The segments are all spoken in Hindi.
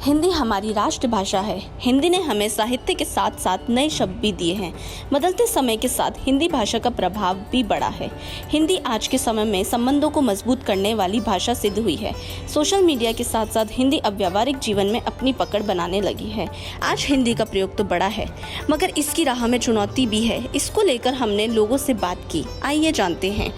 हिंदी हमारी राष्ट्रभाषा है। हिंदी ने हमें साहित्य के साथ साथ नए शब्द भी दिए हैं। बदलते समय के साथ हिंदी भाषा का प्रभाव भी बढ़ा है। हिंदी आज के समय में संबंधों को मजबूत करने वाली भाषा सिद्ध हुई है। सोशल मीडिया के साथ साथ हिंदी अब व्यावहारिक जीवन में अपनी पकड़ बनाने लगी है। आज हिंदी का प्रयोग तो बड़ा है, मगर इसकी राह में चुनौती भी है। इसको लेकर हमने लोगों से बात की। आइए जानते हैं।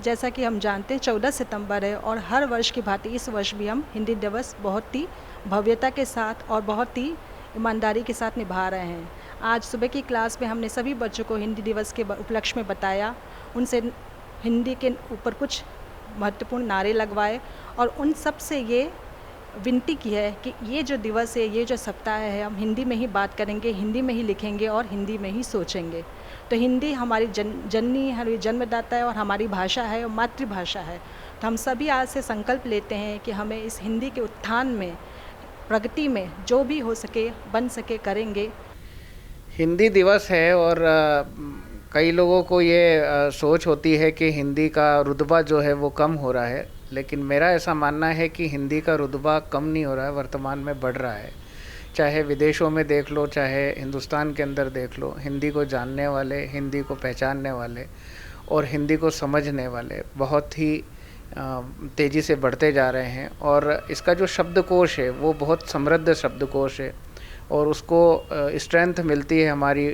जैसा कि हम जानते हैं 14 सितंबर है और हर वर्ष की भांति इस वर्ष भी हम हिंदी दिवस बहुत ही भव्यता के साथ और बहुत ही ईमानदारी के साथ निभा रहे हैं। आज सुबह की क्लास में हमने सभी बच्चों को हिंदी दिवस के उपलक्ष्य में बताया, उनसे हिंदी के ऊपर कुछ महत्वपूर्ण नारे लगवाए और उन सब से ये विनती की है कि ये जो दिवस है, ये जो सप्ताह है, हम हिंदी में ही बात करेंगे, हिंदी में ही लिखेंगे और हिंदी में ही सोचेंगे। तो हिंदी हमारी जननी हमारी जन्मदाता है और हमारी भाषा है और मातृभाषा है। तो हम सभी आज से संकल्प लेते हैं कि हमें इस हिंदी के उत्थान में, प्रगति में जो भी हो सके, बन सके, करेंगे। हिंदी दिवस है और कई लोगों को ये सोच होती है कि हिंदी का रुतबा जो है वो कम हो रहा है, लेकिन मेरा ऐसा मानना है कि हिंदी का रुतबा कम नहीं हो रहा है, वर्तमान में बढ़ रहा है। चाहे विदेशों में देख लो, चाहे हिंदुस्तान के अंदर देख लो, हिंदी को जानने वाले, हिंदी को पहचानने वाले और हिंदी को समझने वाले बहुत ही तेज़ी से बढ़ते जा रहे हैं। और इसका जो शब्दकोश है वो बहुत समृद्ध शब्दकोश है और उसको स्ट्रेंथ मिलती है हमारी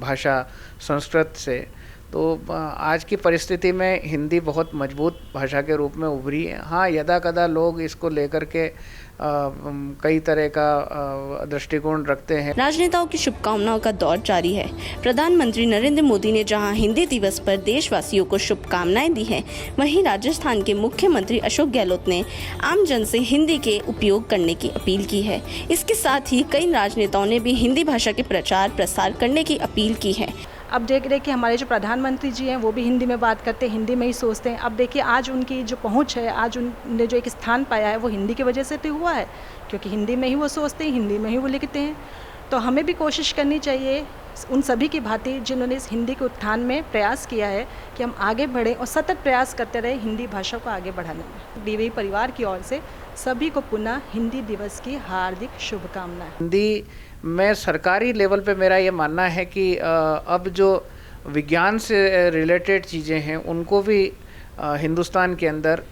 भाषा संस्कृत से। तो आज की परिस्थिति में हिंदी बहुत मजबूत भाषा के रूप में उभरी है। हाँ, यदा कदा लोग इसको लेकर के कई तरह का दृष्टिकोण रखते हैं। राजनेताओं की शुभकामनाओं का दौर जारी है। प्रधानमंत्री नरेंद्र मोदी ने जहां हिंदी दिवस पर देशवासियों को शुभकामनाएं दी हैं, वहीं राजस्थान के मुख्यमंत्री अशोक गहलोत ने आम जन से हिंदी के उपयोग करने की अपील की है। इसके साथ ही कई राजनेताओं ने भी हिंदी भाषा के प्रचार प्रसार करने की अपील की है। अब देख रहे कि हमारे जो प्रधानमंत्री जी हैं वो भी हिंदी में बात करते हैं, हिंदी में ही सोचते हैं। अब देखिए आज उनकी जो पहुंच है, आज उनने जो एक स्थान पाया है वो हिंदी की वजह से तो हुआ है, क्योंकि हिंदी में ही वो सोचते हैं, हिंदी में ही वो लिखते हैं। तो हमें भी कोशिश करनी चाहिए उन सभी की भांति जिन्होंने इस हिंदी के उत्थान में प्रयास किया है कि हम आगे बढ़ें और सतत प्रयास करते रहे हिंदी भाषा को आगे बढ़ाने में। डीवी परिवार की ओर से सभी को पुनः हिंदी दिवस की हार्दिक शुभकामनाएं। हिंदी में सरकारी लेवल पे मेरा ये मानना है कि अब जो विज्ञान से रिलेटेड चीज़ें हैं उनको भी हिंदुस्तान के अंदर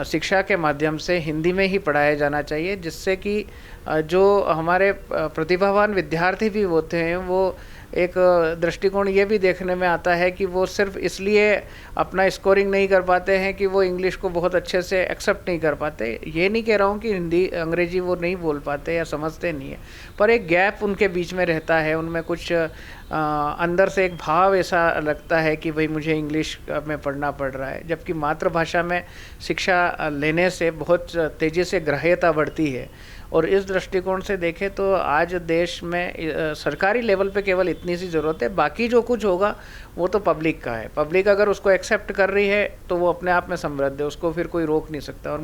शिक्षा के माध्यम से हिंदी में ही पढ़ाया जाना चाहिए, जिससे कि जो हमारे प्रतिभावान विद्यार्थी भी होते हैं वो एक दृष्टिकोण ये भी देखने में आता है कि वो सिर्फ इसलिए अपना स्कोरिंग नहीं कर पाते हैं कि वो इंग्लिश को बहुत अच्छे से एक्सेप्ट नहीं कर पाते। ये नहीं कह रहा हूँ कि हिंदी अंग्रेजी वो नहीं बोल पाते या समझते नहीं है, पर एक गैप उनके बीच में रहता है। उनमें कुछ अंदर से एक भाव ऐसा लगता है कि भाई मुझे इंग्लिश में पढ़ना पड़ रहा है, जबकि मातृभाषा में शिक्षा लेने से बहुत तेज़ी से ग्राह्यता बढ़ती है। और इस दृष्टिकोण से देखें तो आज देश में सरकारी लेवल पे केवल इतनी सी ज़रूरत है, बाकी जो कुछ होगा वो तो पब्लिक का है। पब्लिक अगर उसको एक्सेप्ट कर रही है तो वो अपने आप में समृद्ध है, उसको फिर कोई रोक नहीं सकता। और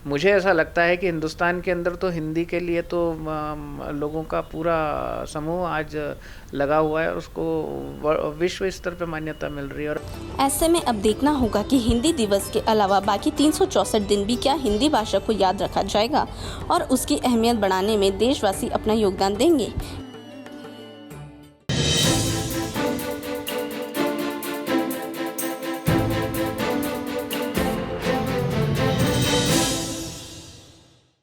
मुझे ऐसा लगता है कि हिंदुस्तान के अंदर तो हिंदी के लिए तो लोगों का पूरा समूह आज लगा हुआ है, उसको विश्व स्तर पर मान्यता मिल रही है। और ऐसे में अब देखना होगा कि हिंदी दिवस के अलावा बाकी 364 दिन भी क्या हिंदी भाषा को याद रखा जाएगा और उसकी अहमियत बढ़ाने में देशवासी अपना योगदान देंगे।